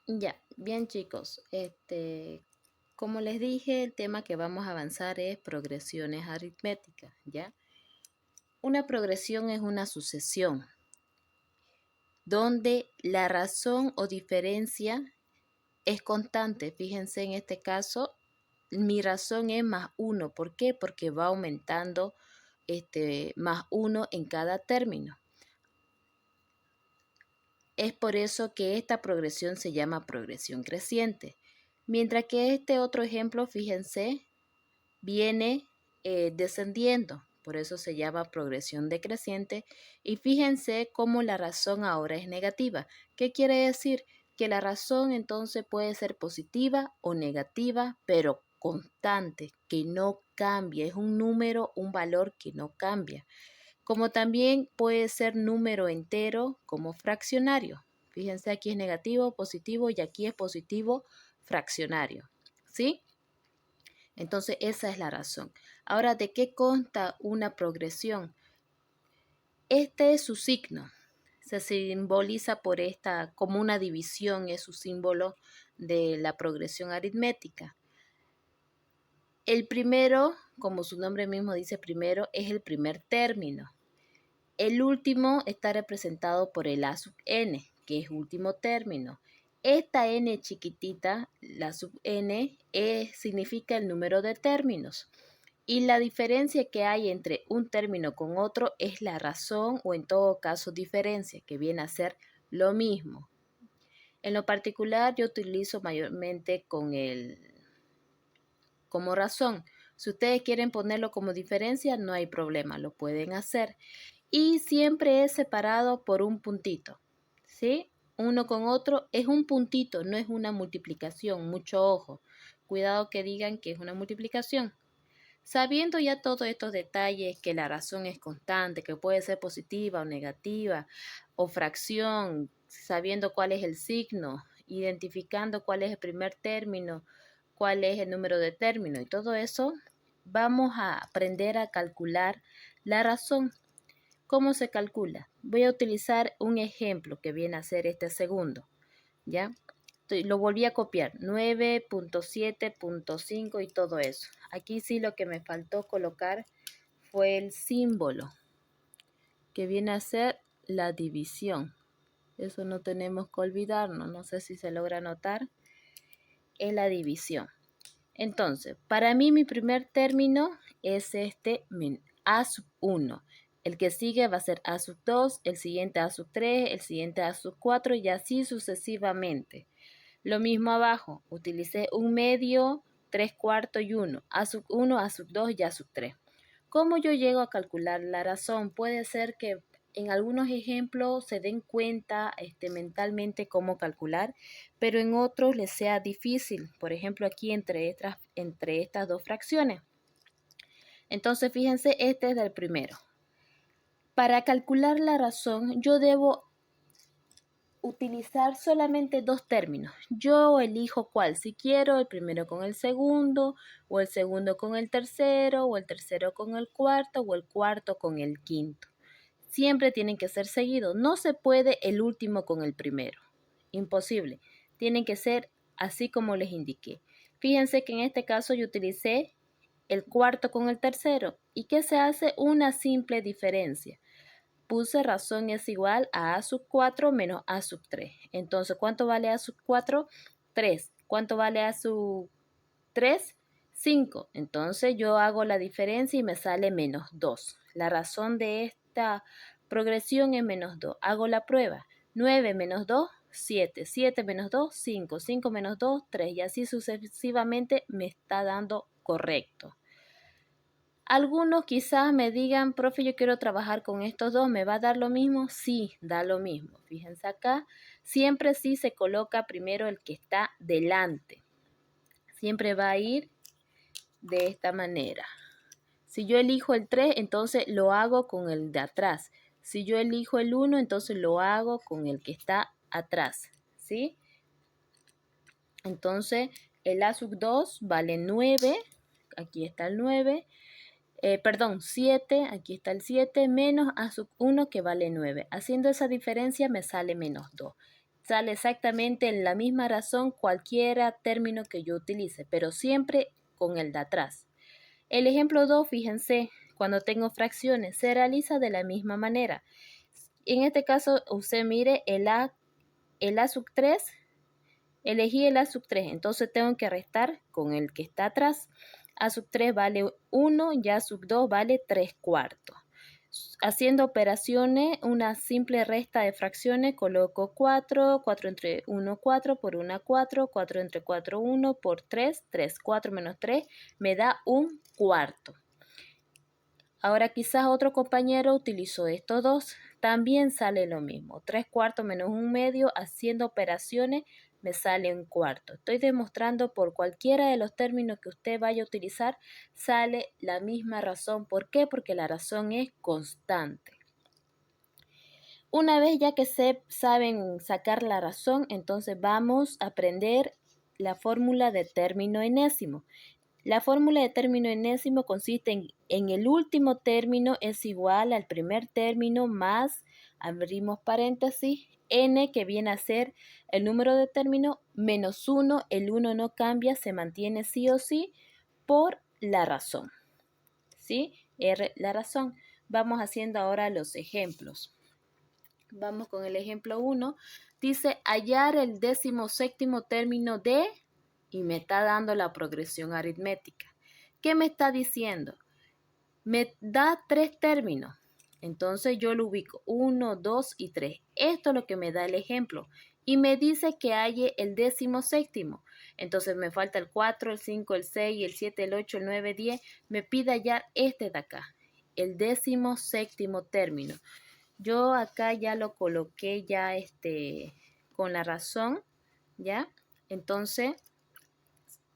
Ya, bien chicos, como les dije, el tema que vamos a avanzar es progresiones aritméticas, ¿ya? Una progresión es una sucesión donde la razón o diferencia es constante. Fíjense en este caso, mi razón es más 1. ¿Por qué? Porque va aumentando más 1 en cada término. Es por eso que esta progresión se llama progresión creciente. Mientras que este otro ejemplo, fíjense, viene descendiendo. Por eso se llama progresión decreciente. Y fíjense cómo la razón ahora es negativa. ¿Qué quiere decir? Que la razón entonces puede ser positiva o negativa, pero constante, que no cambia. Es un número, un valor que no cambia. Como también puede ser número entero como fraccionario. Fíjense, aquí es negativo, positivo y aquí es positivo fraccionario. ¿Sí? Entonces esa es la razón. Ahora, ¿de qué consta una progresión? Este es su signo. Se simboliza por esta como una división, es su símbolo de la progresión aritmética. El primero, como su nombre mismo dice primero, es el primer término. El último está representado por el A sub n, que es último término. Esta n chiquitita, la sub n, significa el número de términos. Y la diferencia que hay entre un término con otro es la razón o en todo caso diferencia, que viene a ser lo mismo. En lo particular yo utilizo mayormente como razón. Si ustedes quieren ponerlo como diferencia, no hay problema, lo pueden hacer. Y siempre es separado por un puntito, ¿sí? Uno con otro es un puntito, no es una multiplicación, mucho ojo. Cuidado que digan que es una multiplicación. Sabiendo ya todos estos detalles, que la razón es constante, que puede ser positiva o negativa, o fracción, sabiendo cuál es el signo, identificando cuál es el primer término, cuál es el número de término y todo eso, vamos a aprender a calcular la razón. ¿Cómo se calcula? Voy a utilizar un ejemplo que viene a ser este segundo, ¿ya? Lo volví a copiar, 9.7.5 y todo eso. Aquí sí lo que me faltó colocar fue el símbolo, que viene a ser la división. Eso no tenemos que olvidarnos, no sé si se logra notar, es la división. Entonces, para mí mi primer término es A sub 1. El que sigue va a ser A sub 2, el siguiente A sub 3, el siguiente A sub 4 y así sucesivamente. Lo mismo abajo, utilicé un medio, 3/4 y 1. A sub 1, A sub 2 y A sub 3. ¿Cómo yo llego a calcular la razón? Puede ser que en algunos ejemplos se den cuenta mentalmente cómo calcular, pero en otros les sea difícil. Por ejemplo, aquí entre estas dos fracciones. Entonces, fíjense, este es del primero. Para calcular la razón, yo debo utilizar solamente dos términos. Yo elijo cuál, si quiero el primero con el segundo, o el segundo con el tercero, o el tercero con el cuarto, o el cuarto con el quinto. Siempre tienen que ser seguidos. No se puede el último con el primero. Imposible. Tienen que ser así como les indiqué. Fíjense que en este caso yo utilicé el cuarto con el tercero. ¿Y qué se hace? Una simple diferencia. Puse razón es igual a sub 4 menos a sub 3. Entonces, ¿cuánto vale a sub 4? 3. ¿Cuánto vale a sub 3? 5. Entonces, yo hago la diferencia y me sale menos 2. La razón de esta progresión es menos 2. Hago la prueba. 9 menos 2, 7. 7 menos 2, 5. 5 menos 2, 3. Y así sucesivamente me está dando correcto. Algunos quizás me digan, profe, yo quiero trabajar con estos dos, ¿me va a dar lo mismo? Sí, da lo mismo. Fíjense acá, siempre sí se coloca primero el que está delante. Siempre va a ir de esta manera. Si yo elijo el 3, entonces lo hago con el de atrás. Si yo elijo el 1, entonces lo hago con el que está atrás, ¿sí? Entonces, el A sub 2 vale 9, aquí está el 9. 7, aquí está el 7, menos A sub 1 que vale 9. Haciendo esa diferencia me sale menos 2. sale exactamente en la misma razón cualquiera término que yo utilice, pero siempre con el de atrás. El ejemplo 2, fíjense, cuando tengo fracciones, se realiza de la misma manera. En este caso, usted mire el A sub 3, elegí el A sub 3, entonces tengo que restar con el que está atrás. A sub 3 vale 1 y A sub 2 vale 3 cuartos. Haciendo operaciones, una simple resta de fracciones, coloco 4, 4 entre 1, 4, por 1, 4, 4 entre 4, 1, por 3, 3, 4 menos 3, me da un cuarto. Ahora quizás otro compañero utilizó estos dos, también sale lo mismo, 3 cuartos menos 1 medio, haciendo operaciones me sale un cuarto. Estoy demostrando por cualquiera de los términos que usted vaya a utilizar, sale la misma razón. ¿Por qué? Porque la razón es constante. Una vez ya que saben sacar la razón, entonces vamos a aprender la fórmula de término enésimo. La fórmula de término enésimo consiste en el último término es igual al primer término más, abrimos paréntesis, n que viene a ser el número de término menos 1, el 1 no cambia, se mantiene sí o sí, por la razón. ¿Sí? R, la razón. Vamos haciendo ahora los ejemplos. Vamos con el ejemplo 1. Dice hallar el 17º término de, y me está dando la progresión aritmética. ¿Qué me está diciendo? Me da 3 términos. Entonces yo lo ubico 1, 2 y 3. Esto es lo que me da el ejemplo. Y me dice que halle el 17º. Entonces me falta el 4, el 5, el 6, el 7, el 8, el 9, 10. Me pide hallar este de acá, el 17º término. Yo acá ya lo coloqué ya con la razón, ¿ya? Entonces,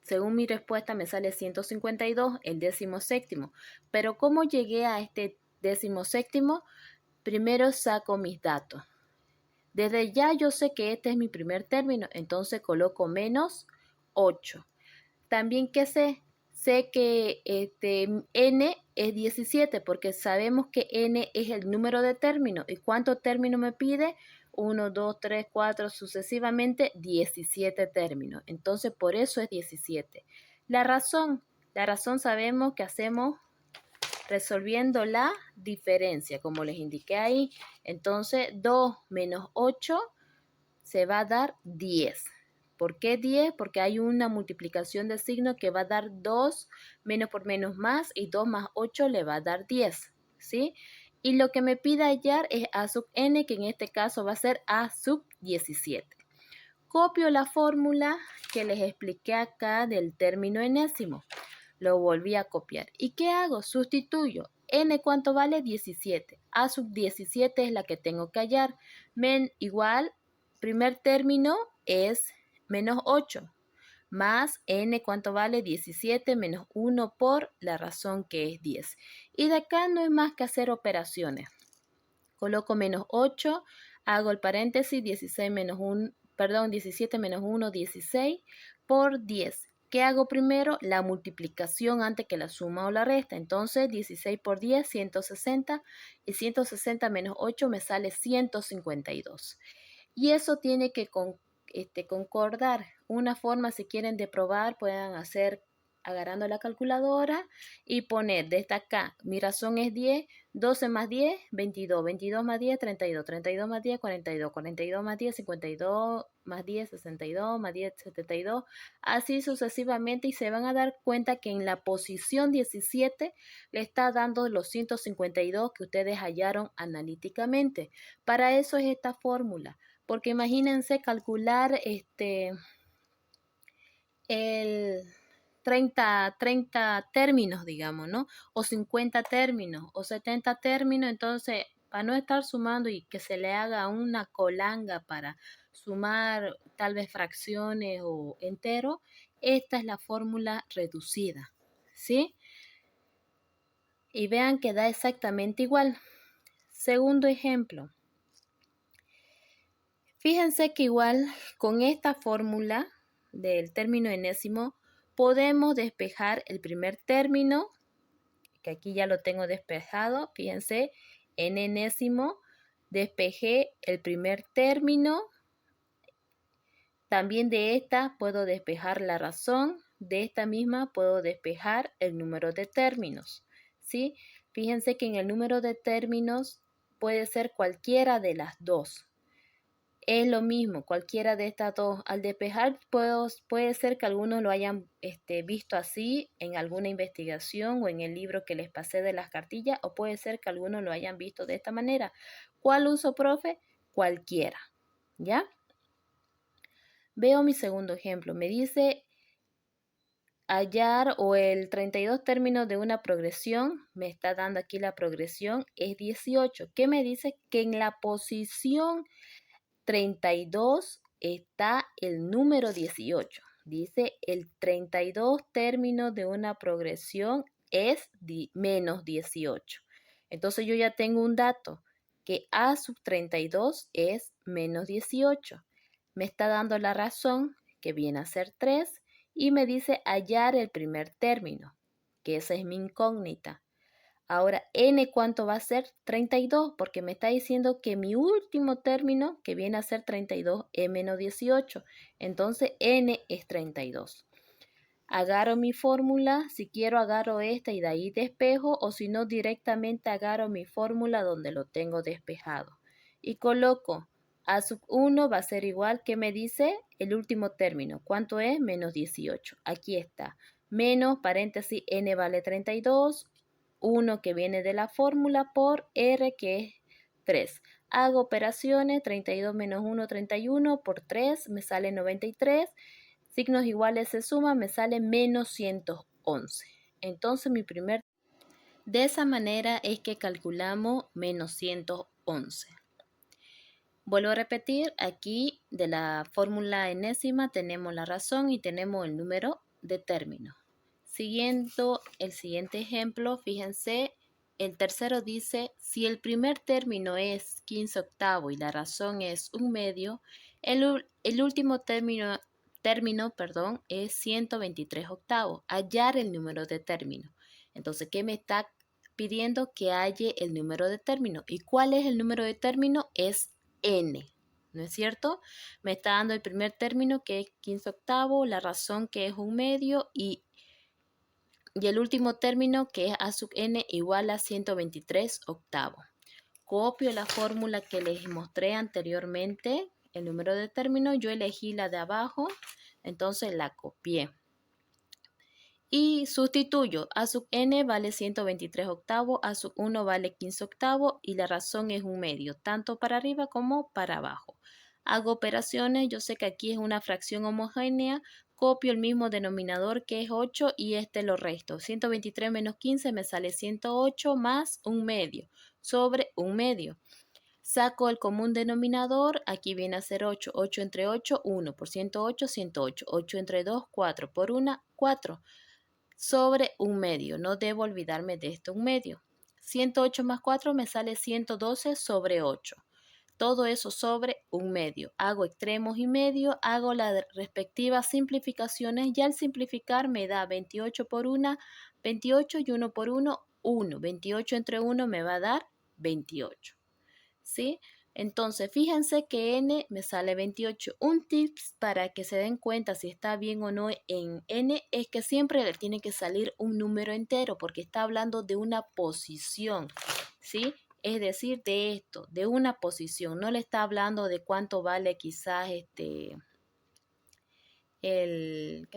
según mi respuesta me sale 152, el 17º. Pero ¿cómo llegué a este 17º? Primero saco mis datos. Desde ya yo sé que este es mi primer término, entonces coloco menos 8. También que sé que n es 17 porque sabemos que n es el número de términos. ¿Y cuánto término me pide? 1, 2, 3, 4, sucesivamente 17 términos. Entonces por eso es 17. La razón sabemos que hacemos resolviendo la diferencia, como les indiqué ahí. Entonces 2 menos 8 se va a dar 10. ¿Por qué 10? Porque hay una multiplicación de signo que va a dar 2, menos por menos más, y 2 más 8 le va a dar 10, ¿sí? Y lo que me pide hallar es A sub n, que en este caso va a ser A sub 17. Copio la fórmula que les expliqué acá del término enésimo. Lo volví a copiar. ¿Y qué hago? Sustituyo. N, ¿cuánto vale? 17. A sub 17 es la que tengo que hallar. Men igual, primer término es menos 8. Más n, ¿cuánto vale? 17 menos 1 por la razón que es 10. Y de acá no es más que hacer operaciones. Coloco menos 8, hago el paréntesis, 17 menos 1, 16 por 10. ¿Qué hago primero? La multiplicación antes que la suma o la resta. Entonces, 16 por 10, 160. Y 160 menos 8 me sale 152. Y eso tiene que concordar. Una forma, si quieren de probar, puedan hacer agarrando la calculadora y poner desde acá, mi razón es 10, 12 más 10, 22, 22 más 10, 32, 32 más 10, 42, 42 más 10, 52 más 10, 62 más 10, 72, así sucesivamente, y se van a dar cuenta que en la posición 17 le está dando los 152 que ustedes hallaron analíticamente. Para eso es esta fórmula, porque imagínense calcular el 30 términos, digamos, ¿no? O 50 términos, o 70 términos, entonces, para no estar sumando y que se le haga una colanga para sumar tal vez fracciones o enteros, esta es la fórmula reducida, ¿sí? Y vean que da exactamente igual. Segundo ejemplo. Fíjense que igual con esta fórmula del término enésimo podemos despejar el primer término, que aquí ya lo tengo despejado. Fíjense, en enésimo despejé el primer término También de esta puedo despejar la razón, de esta misma puedo despejar el número de términos, ¿sí? Fíjense que en el número de términos puede ser cualquiera de las dos. Es lo mismo, cualquiera de estas dos. Al despejar puede ser que algunos lo hayan visto así en alguna investigación o en el libro que les pasé de las cartillas, o puede ser que algunos lo hayan visto de esta manera. ¿Cuál uso, profe? Cualquiera, ¿ya? Veo mi segundo ejemplo. Me dice hallar o el 32 términos de una progresión. Me está dando aquí la progresión. Es 18. ¿Qué me dice? Que en la posición 32 está el número 18. Dice el 32 términos de una progresión es menos 18. Entonces yo ya tengo un dato que A sub 32 es menos 18. Me está dando la razón que viene a ser 3 y me dice hallar el primer término, que esa es mi incógnita. Ahora, n, ¿cuánto va a ser? 32, porque me está diciendo que mi último término, que viene a ser 32, es menos 18. Entonces, n es 32. Agarro mi fórmula, si quiero agarro esta y de ahí despejo, o si no, directamente agarro mi fórmula donde lo tengo despejado. Y coloco a sub 1 va a ser igual que me dice el último término. ¿Cuánto es? Menos 18. Aquí está. Menos, paréntesis, n vale 32. 1 que viene de la fórmula por R que es 3. Hago operaciones, 32 menos 1, 31, por 3 me sale 93. Signos iguales se suman, me sale menos 111. Entonces de esa manera es que calculamos menos 111. Vuelvo a repetir, aquí de la fórmula enésima tenemos la razón y tenemos el número de término. Siguiendo el siguiente ejemplo, fíjense, el tercero dice, si el primer término es 15 octavo y la razón es 1/2, el último término, es 123 octavos. Hallar el número de término. Entonces, ¿qué me está pidiendo? Que halle el número de término. ¿Y cuál es el número de término? Es n, ¿no es cierto? Me está dando el primer término que es 15 octavo, la razón que es 1/2 y el último término que es a sub n igual a 123 octavos. Copio la fórmula que les mostré anteriormente, el número de término, yo elegí la de abajo, entonces la copié. Y sustituyo, a sub n vale 123 octavos, a sub 1 vale 15 octavos y la razón es 1/2, tanto para arriba como para abajo. Hago operaciones, yo sé que aquí es una fracción homogénea, copio el mismo denominador que es 8 y lo resto. 123 menos 15 me sale 108 más 1/2 sobre 1/2. Saco el común denominador, aquí viene a ser 8. 8 entre 8, 1. Por 108, 108. 8 entre 2, 4. Por 1, 4. Sobre 1/2. No debo olvidarme de esto, 1/2. 108 más 4 me sale 112 sobre 8. Todo eso sobre 1/2. Hago extremos y medio, hago las respectivas simplificaciones y al simplificar me da 28 por 1, 28 y 1 por 1, 1. 28 entre 1 me va a dar 28. ¿Sí? Entonces, fíjense que n me sale 28. Un tips para que se den cuenta si está bien o no en n es que siempre le tiene que salir un número entero porque está hablando de una posición, ¿sí? Es decir, de esto, de una posición. No le está hablando de cuánto vale quizás ¿qué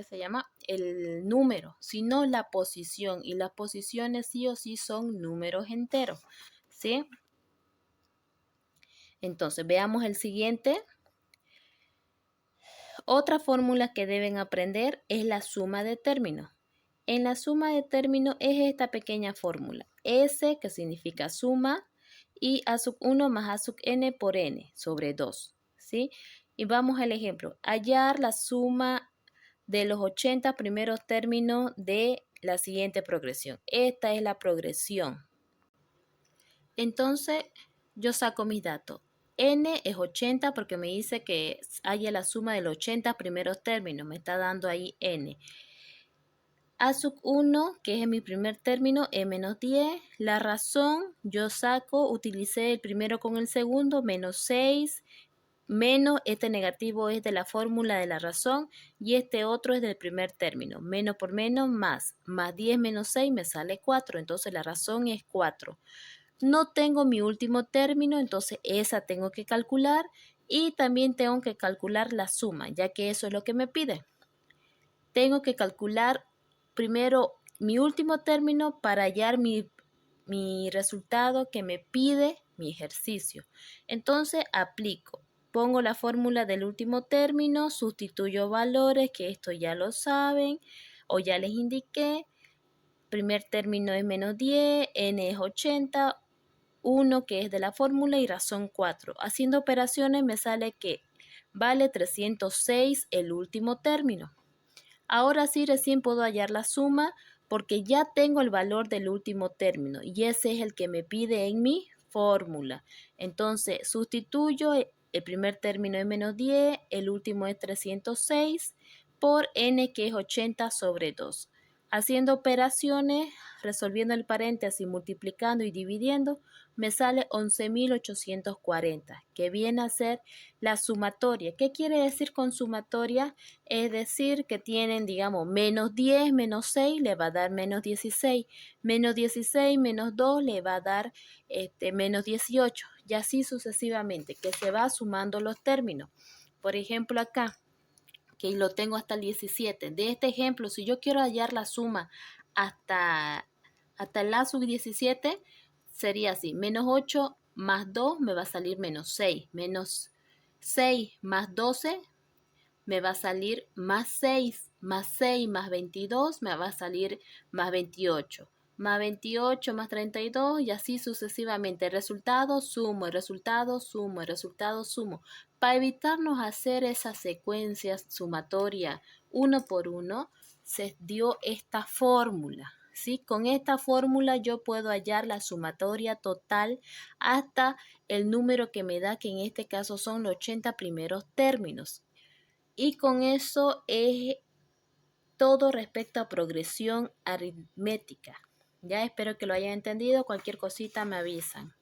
se llama? El número, sino la posición. Y las posiciones sí o sí son números enteros, ¿sí? Entonces, veamos el siguiente. Otra fórmula que deben aprender es la suma de términos. En la suma de términos es esta pequeña fórmula. S, que significa suma, y A sub 1 más A sub n por n sobre 2. ¿Sí? Y vamos al ejemplo. Hallar la suma de los 80 primeros términos de la siguiente progresión. Esta es la progresión. Entonces, yo saco mis datos. N es 80 porque me dice que haya la suma de los 80 primeros términos. Me está dando ahí N. A sub 1, que es mi primer término, es menos 10. La razón, yo saco, utilicé el primero con el segundo, menos 6. menos este negativo es de la fórmula de la razón y este otro es del primer término. Menos por menos, más 10 menos 6 me sale 4, entonces la razón es 4. No tengo mi último término, entonces esa tengo que calcular y también tengo que calcular la suma, ya que eso es lo que me pide. Tengo que calcular primero mi último término para hallar mi resultado que me pide mi ejercicio. Entonces aplico. Pongo la fórmula del último término, sustituyo valores, que esto ya lo saben o ya les indiqué. Primer término es menos 10, n es 80, 1 que es de la fórmula y razón 4. Haciendo operaciones me sale que vale 306 el último término. Ahora sí recién puedo hallar la suma porque ya tengo el valor del último término y ese es el que me pide en mi fórmula. Entonces sustituyo el primer término es menos 10, el último es 306 por n que es 80 sobre 2. Haciendo operaciones, resolviendo el paréntesis, multiplicando y dividiendo, me sale 11.840, que viene a ser la sumatoria. ¿Qué quiere decir con sumatoria? Es decir, que tienen, digamos, menos 10, menos 6 le va a dar menos 16, menos 16, menos 2 le va a dar menos 18, y así sucesivamente, que se va sumando los términos. Por ejemplo, acá, que lo tengo hasta el 17. De este ejemplo, si yo quiero hallar la suma hasta el la sub 17, sería así, menos 8 más 2 me va a salir menos 6, menos 6 más 12 me va a salir más 6 más 22 me va a salir más 28. Más 28 más 32 y así sucesivamente. El resultado sumo, el resultado sumo, el resultado sumo. Para evitarnos hacer esas secuencias sumatorias uno por uno, se dio esta fórmula. ¿Sí? Con esta fórmula yo puedo hallar la sumatoria total hasta el número que me da, que en este caso son los 80 primeros términos. Y con eso es todo respecto a progresión aritmética. Ya espero que lo hayan entendido. Cualquier cosita me avisan.